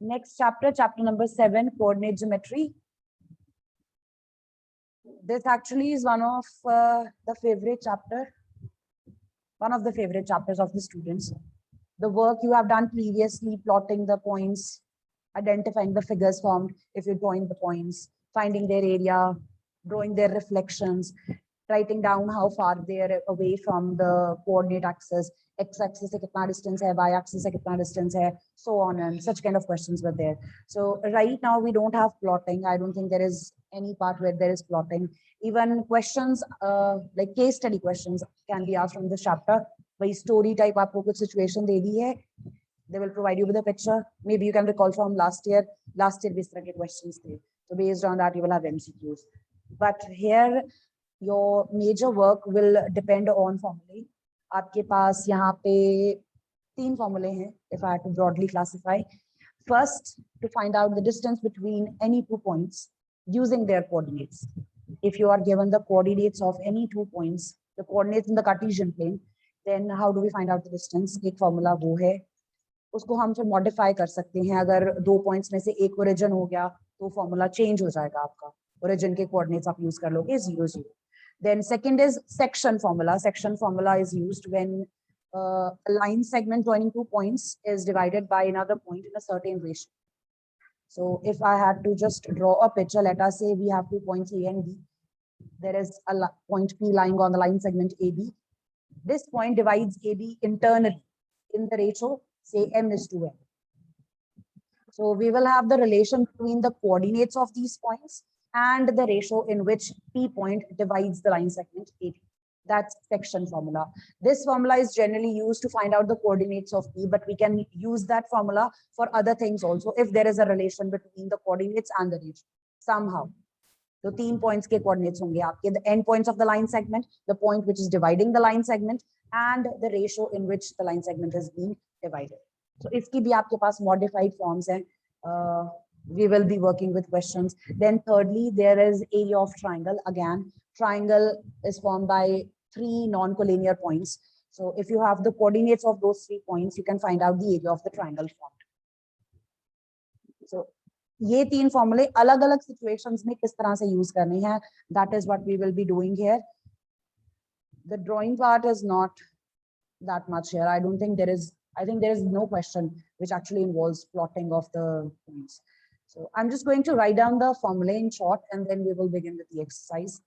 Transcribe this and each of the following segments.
Next chapter, chapter number 7, coordinate geometry. This actually is one of the favorite chapters of the students. The work you have done previously, plotting the points, identifying the figures formed if you join the points, finding their area, drawing their reflections, writing down how far they are away from the coordinate axis, x-axis से कितना distance है, y-axis से कितना distance है, so on, and such kind of questions were there. So right now we don't have plotting. I don't think there is any part where there is plotting. Even questions like case study questions can be asked from this chapter. वही story type आपको कुछ situation दे दी है. They will provide you with a picture. Maybe you can recall from last year. Last year भी इस तरह के questions थे. So based on that you will have MCQs. But here your major work will depend on formulae. आपके पास यहाँ पे 3 formulae हैं, if I have to broadly classify. First, to find out the distance between any 2 points using their coordinates. If you are given the coordinates of any 2 points, the coordinates in the Cartesian plane, then how do we find out the distance? एक formula वो है. उसको हम फिर modify कर सकते हैं. अगर 2 points में से एक origin हो गया, तो formula change हो जाएगा आपका. Origin के coordinates आप use कर लोगे 0, 0. Then second is section formula. Section formula is used when a line segment joining 2 points is divided by another point in a certain ratio. So if I had to just draw a picture, let us say we have 2 points A and B. There is a point P lying on the line segment AB. This point divides AB internally in the ratio, say M is to N. So we will have the relation between the coordinates of these points and the ratio in which P point divides the line segment AB. That's section formula. This formula is generally used to find out the coordinates of P, but we can use that formula for other things also if there is a relation between the coordinates and the ratio somehow. So 3 points के coordinates होंगे आपके, the end points of the line segment, the point which is dividing the line segment, and the ratio in which the line segment is being divided. So इसकी भी आपके पास modified forms हैं. We will be working with questions. Then thirdly, there is area of triangle. Again, triangle is formed by 3 non-collinear points. So if you have the coordinates of those 3 points, you can find out the area of the triangle formed. So ये 3 formulae अलग-अलग situations में किस तरह से use करने हैं, that is what we will be doing here. The drawing part is not that much here. I think there is no question which actually involves plotting of the points. So I'm just going to write down the formulae in short, and then we will begin with the exercise.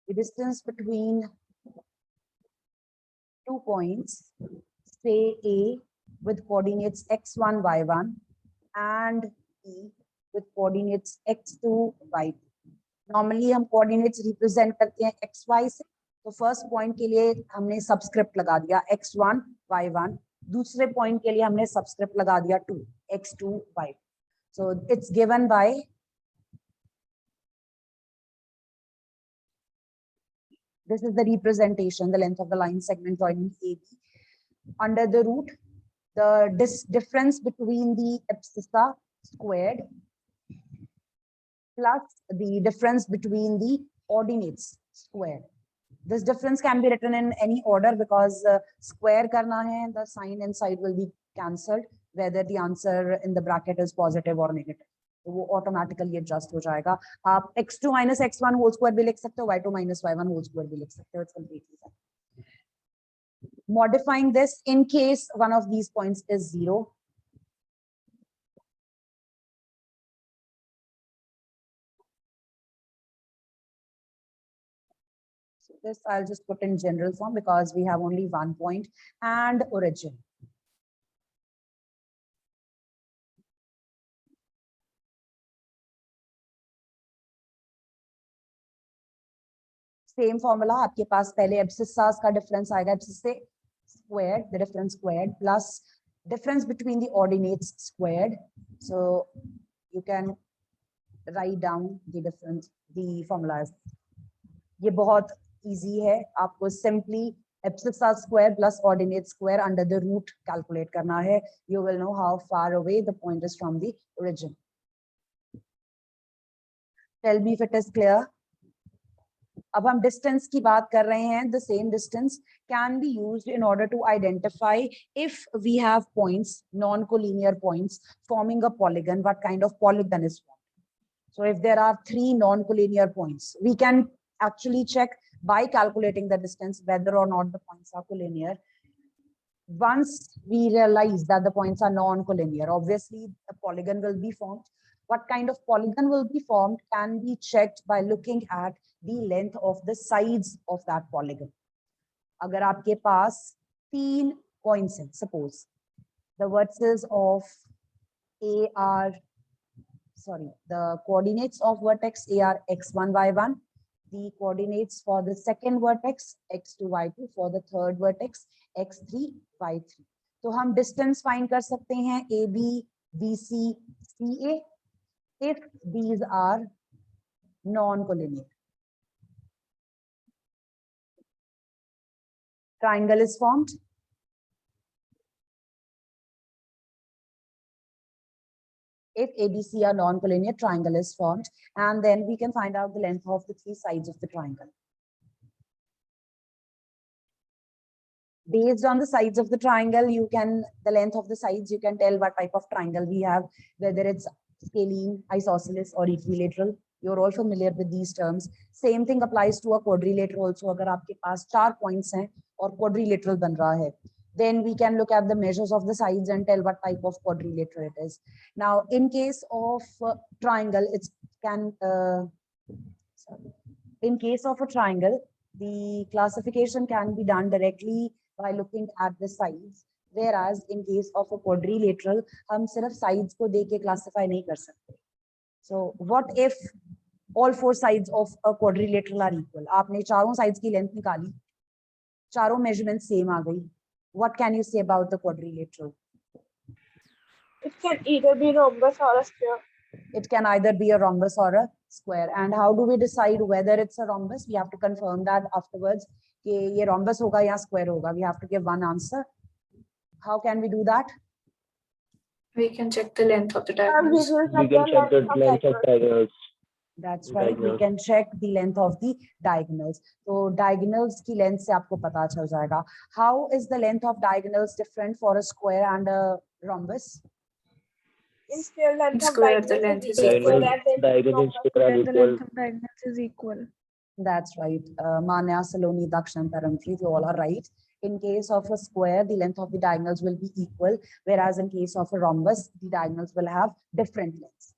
The distance between 2 points, say A with coordinates x1, y1, and B with coordinates x2, y2. Normally हम coordinates represent करते हैं xy से. तो first point के लिए हमने subscript लगा दिया x1, y1. दूसरे point के लिए हमने subscript लगा दिया 2, x2, y2. So it's given by this is the representation, the length of the line segment joining AB. Under the root, the difference between the abscissa squared plus the difference between the ordinates squared. This difference can be written in any order because square karna hai, the sign inside will be cancelled, whether the answer in the bracket is positive or negative. तो वो automatically adjust हो जाएगा. आप x2 minus x1 whole square भी लिख सकते हो, y2 minus y1 whole square भी लिख सकते हो. It's completely fine. Modifying this in case one of these points is 0. So this I'll just put in general form because we have only 1 point and origin. Same formula आपके पास पहले एब्सिसास का difference आएगा, abscess से squared, the difference squared plus difference between the ordinates squared. So you can write down the difference, the formulas. ये बहुत easy है, आपको simply abscissa square plus ordinate square under the root calculate करना है. You will know how far away the point is from the origin. Tell me if it is clear. अब हम distance की बात कर रहे हैं. The same distance can be used in order to identify if we have points, non collinear points forming a polygon, what kind of polygon is formed. So if there are 3 non-collinear points, we can actually check by calculating the distance whether or not the points are collinear. Once we realize that the points are non-collinear, obviously a polygon will be formed. What kind of polygon will be formed can be checked by looking at the length of the sides of that polygon. अगर आपके पास 3 points हैं, suppose the vertices of A are, the coordinates of vertex A are x1, y1, the coordinates for the second vertex x2, y2, for the third vertex x3, y3. तो हम distance find कर सकते हैं AB, BC, CA if these are non-collinear. Triangle is formed. If ABC are non-collinear, triangle is formed, and then we can find out the length of the 3 sides of the triangle. Based on the sides of the triangle, the length of the sides, you can tell what type of triangle we have, whether it's scalene, isosceles, or equilateral. You're all familiar with these terms. Same thing applies to a quadrilateral also. अगर आपके पास 4 points हैं और quadrilateral बन रहा है, then we can look at the measures of the sides and tell what type of quadrilateral it is. Now, in case of triangle, in case of a triangle, the classification can be done directly by looking at the sides, whereas in case of a quadrilateral, हम सिर्फ sides को देख के classify नहीं कर सकते. So, what if all 4 sides of a quadrilateral are equal? आपने चारों sides की length निकाली, चारों measurements same आ गई. What can you say about the quadrilateral? It can either be rhombus or a square. It can either be a rhombus or a square. And how do we decide whether it's a rhombus? We have to confirm that afterwards. कि ये rhombus होगा या square होगा. We have to give one answer. How can we do that? We can check the length of the diagonals. We can check the length of diagonals. That's right. We can check the length of the diagonals. So diagonals की length से आपको पता चल जाएगा. How is the length of diagonals different for a square and a rhombus? In square, length of Square, the diagonals length is equal. diagonals is equal. That's right. Manya, Saloni, Dakshan, Taramji, you all are right. In case of a square, the length of the diagonals will be equal, whereas in case of a rhombus, the diagonals will have different lengths.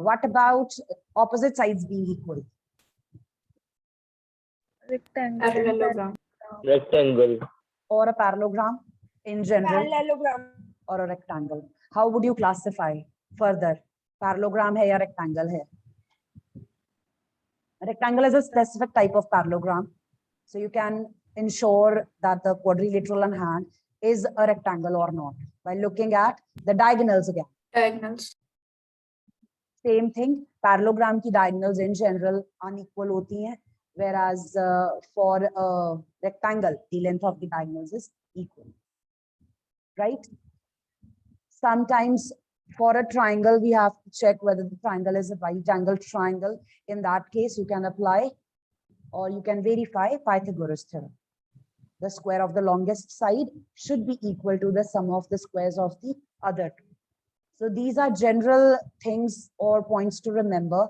What about opposite sides being equal? Parallelogram. rectangle Or a parallelogram in general, parallelogram. or a rectangle. How would you classify further? Parallelogram hai ya rectangle hai? Rectangle is a specific type of parallelogram. So you can ensure that the quadrilateral on hand is a rectangle or not by looking at the diagonals again. Diagonals. Same thing, parallelogram की diagonals in general unequal होती हैं, whereas for a rectangle, the length of the diagonals is equal, right? Sometimes for a triangle, we have to check whether the triangle is a right angle triangle. In that case, you can apply or you can verify Pythagoras theorem. The square of the longest side should be equal to the sum of the squares of the other two. So these are general things or points to remember.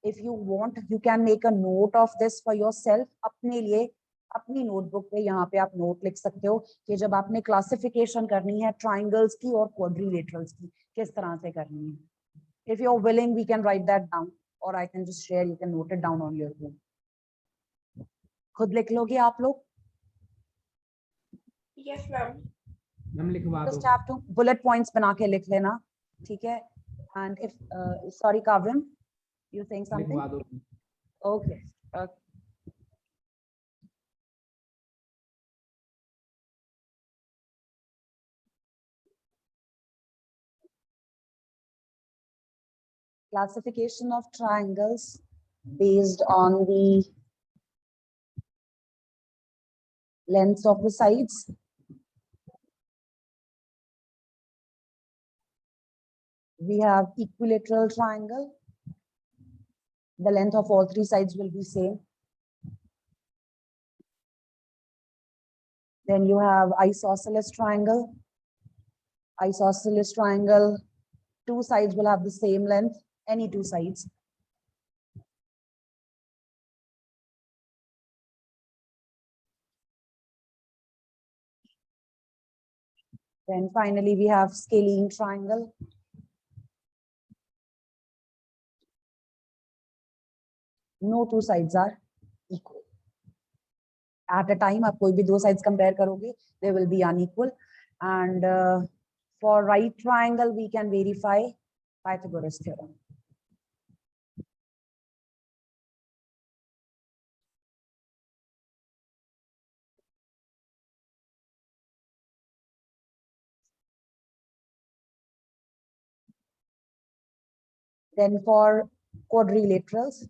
If you want, you can make a note of this for yourself. अपने लिए अपनी notebook पे यहाँ पे आप note लिख सकते हो कि जब आपने classification करनी है triangles की और quadrilaterals की किस तरह से करनी है. If you're willing, we can write that down, or I can just share. You can note it down on your own. खुद लिख लोगे आप लोग? Yes, ma'am. Just have to bullet points बना के लिख लेना, ठीक है? And if sorry, Kavim, you saying something? Okay. Classification of triangles based on the lengths of the sides. We have equilateral triangle. The length of all three sides will be same. Then you have isosceles triangle. Isosceles triangle, two sides will have the same length, any two sides. Then finally, we have scalene triangle. No two sides are equal. At a time, आप कोई भी दो sides compare करोगे, they will be unequal. And for right triangle, we can verify Pythagoras theorem. Then for quadrilaterals,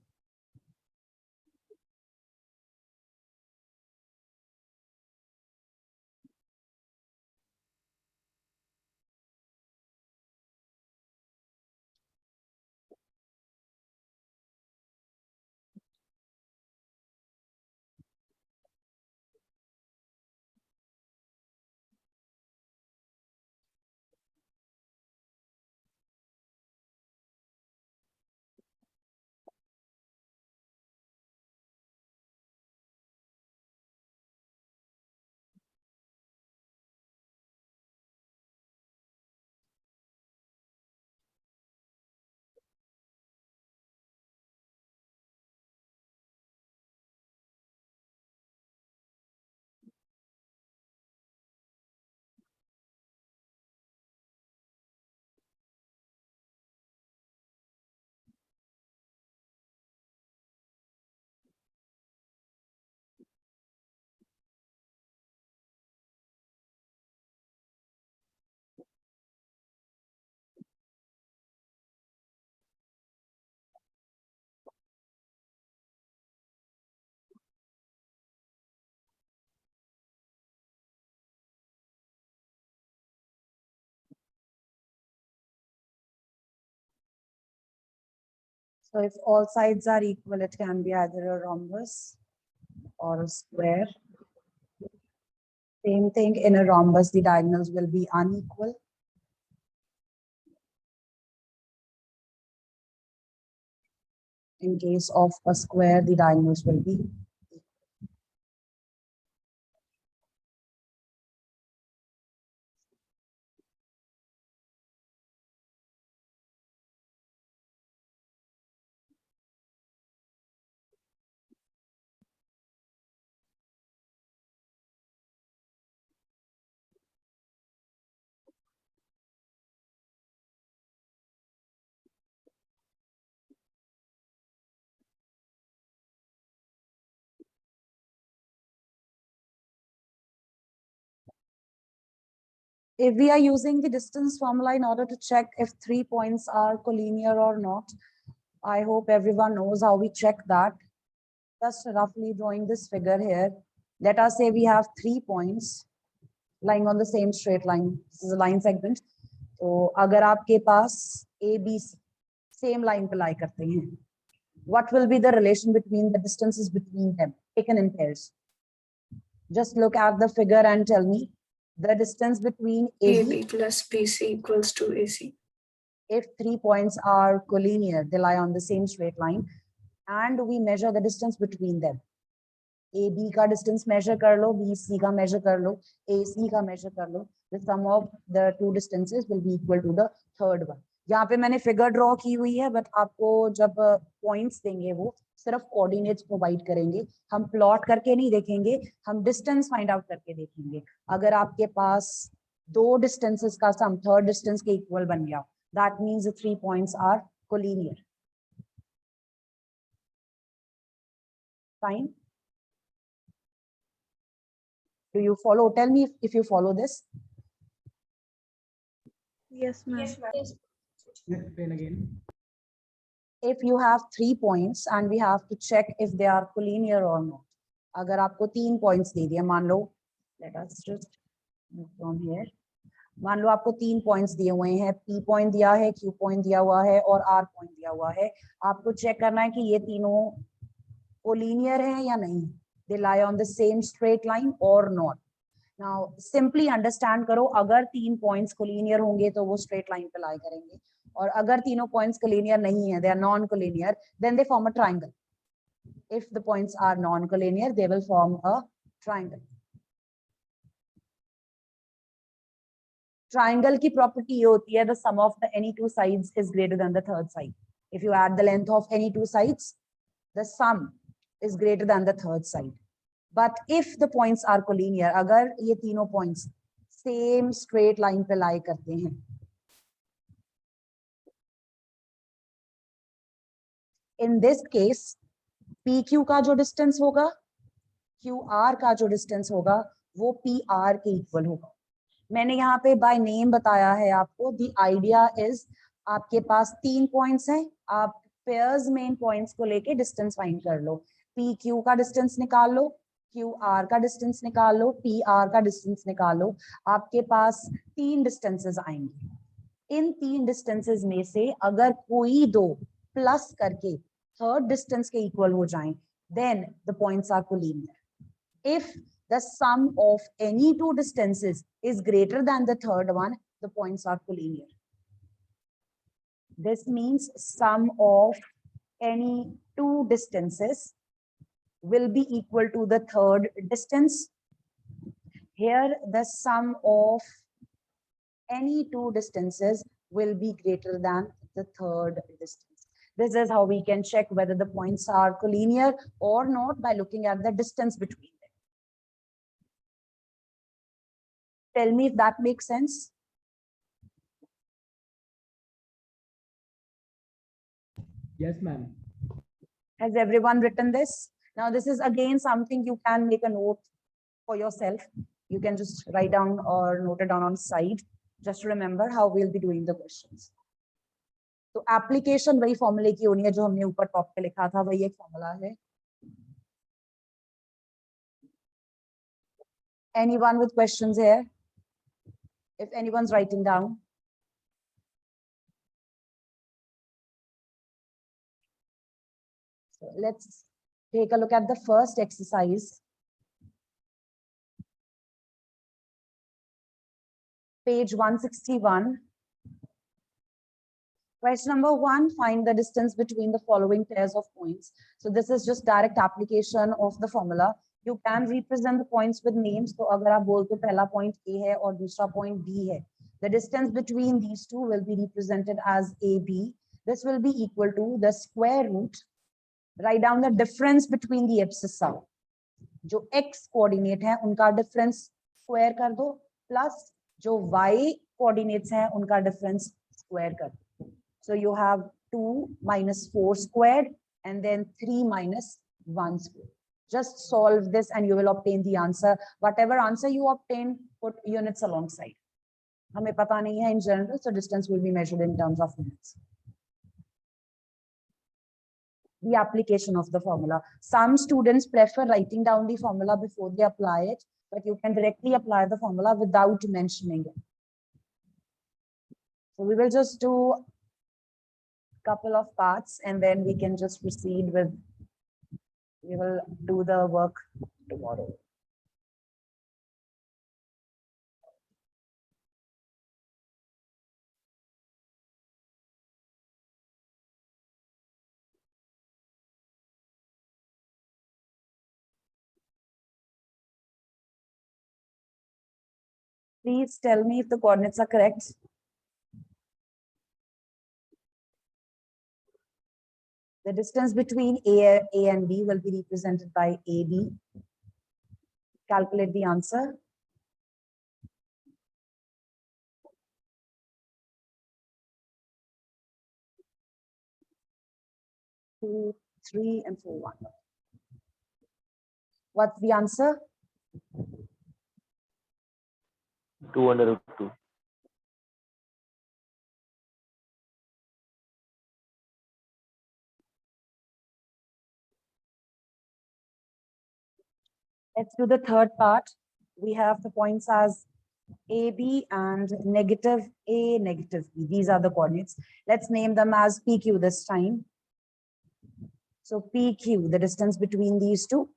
so if all sides are equal, it can be either a rhombus or a square. Same thing, in a rhombus, the diagonals will be unequal. In case of a square, the diagonals will be equal. If we are using the distance formula in order to check if 3 points are collinear or not, I hope everyone knows how we check that. Just roughly drawing this figure here. Let us say we have 3 points lying on the same straight line. This is a line segment. तो अगर आपके पास A, B, same line पे lie करते हैं, what will be the relation between the distances between them taken in pairs? Just look at the figure and tell me the distance between AB plus BC equals to AC. If 3 points are collinear, they lie on the same straight line, and we measure the distance between them. AB का distance measure कर लो, BC का measure कर लो, AC का measure कर लो. The sum of the two distances will be equal to the third one. यहाँ पे मैंने figure draw की हुई है, but आपको जब points देंगे वो सिर्फ coordinates provide करेंगे. हम plot करके नहीं देखेंगे, हम distance find out करके देखेंगे. अगर आपके पास दो distances का sum third distance के equal बन गया, that means the 3 points are collinear. Fine. Do you follow? Tell me if you follow this. Yes, ma'am. Then again. if you have 3 points and we have to check if they are collinear or not. अगर आपको 3 points दे दिए, मान लो, let us just move from here. मान लो आपको 3 points दिए हुए हैं, P point दिया है, Q point दिया हुआ है और R point दिया हुआ है. आपको check करना है कि ये तीनों collinear हैं या नहीं. They lie on the same straight line or not. Now simply understand करो, अगर 3 points collinear होंगे तो वो straight line पे lie करेंगे. और अगर तीनों points collinear नहीं है, they are non-collinear, then they form a triangle. If the points are non-collinear, they will form a triangle. Triangle की property ये होती है, the sum of the any two sides is greater than the third side. If you add the length of any two sides, the sum is greater than the third side. But if the points are collinear, अगर ये तीनों points same straight line पे lie करते हैं, in this case PQ का जो distance होगा, QR का जो distance होगा, वो PR के equal होगा. मैंने यहाँ पे by name बताया है आपको. The idea is आपके पास 3 points हैं, आप pairs main points को लेके distance find कर लो. PQ का distance निकाल लो, QR का distance निकाल लो, PR का distance निकाल लो. आपके पास 3 distances आएंगे. इन 3 distances में से अगर कोई दो plus करके third distance के equal हो जाएं, then the points are collinear. If the sum of any two distances is greater than the third one, the points are collinear. This means sum of any two distances will be equal to the third distance. Here, the sum of any two distances will be greater than the third distance. This is how we can check whether the points are collinear or not by looking at the distance between them. Tell me if that makes sense. Yes, ma'am. Has everyone written this? Now, this is again something you can make a note for yourself. You can just write down or note it down on side. Just remember how we'll be doing the questions. तो application वही फॉर्मूले की होनी है जो हमने ऊपर top पे लिखा था, वही एक फॉर्मूला है. Anyone with questions here? If anyone's writing down. So let's take a look at the first exercise. Page 161. Question number 1, find the distance between the following pairs of points. So this is just direct application of the formula. You can represent the points with names. So अगर आप बोलते पहला point A है और दूसरा point B है, the distance between these two will be represented as AB. This will be equal to the square root. Write down the difference between the abscissa. जो x coordinate है उनका difference square कर दो, plus जो y coordinates हैं उनका difference square कर दो. So you have 2 minus 4 squared and then 3 minus 1 squared. Just solve this and you will obtain the answer. Whatever answer you obtain, put units alongside. हमें पता नहीं है in general, so distance will be measured in terms of units. The application of the formula. Some students prefer writing down the formula before they apply it, but you can directly apply the formula without mentioning it. So we will just do couple of parts and then we can just proceed with, we will do the work tomorrow. Please tell me if the coordinates are correct. The distance between A and B will be represented by AB. Calculate the answer. 2, 3, and 4, 1. What's the answer? 2/√2. Let's do the third part. We have the points as AB and negative A, negative B. These are the coordinates. Let's name them as PQ this time. So PQ, the distance between these two.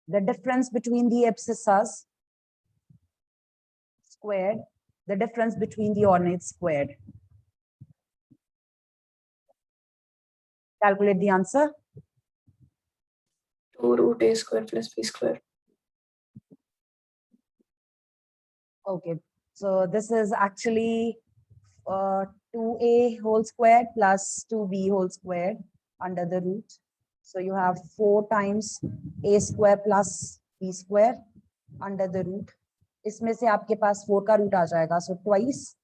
The difference between the abscissas squared, the difference between the ordinates squared. Calculate the answer. 2 root a square plus b square. Okay, so this is actually 2a whole squared plus 2b whole squared under the root. So you have 4 times a square plus b square under the root. इसमें से आपके पास 4 का root आ जाएगा. So twice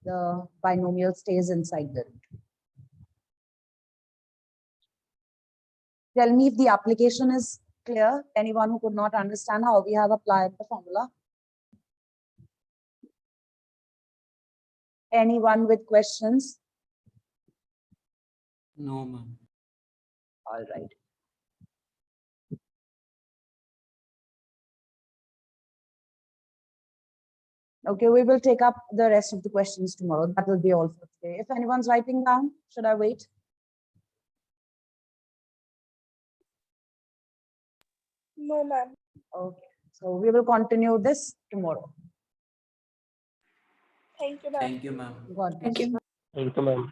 the binomial stays inside the root. Tell me if the application is clear. Anyone who could not understand how we have applied the formula? Anyone with questions? No, ma'am. All right. Okay, we will take up the rest of the questions tomorrow. That will be all for today. If anyone's writing down, should I wait? No, ma'am. Okay, so we will continue this tomorrow. Thank you, ma'am. Thank you, ma'am. God bless. Thank you. Thank you, ma'am.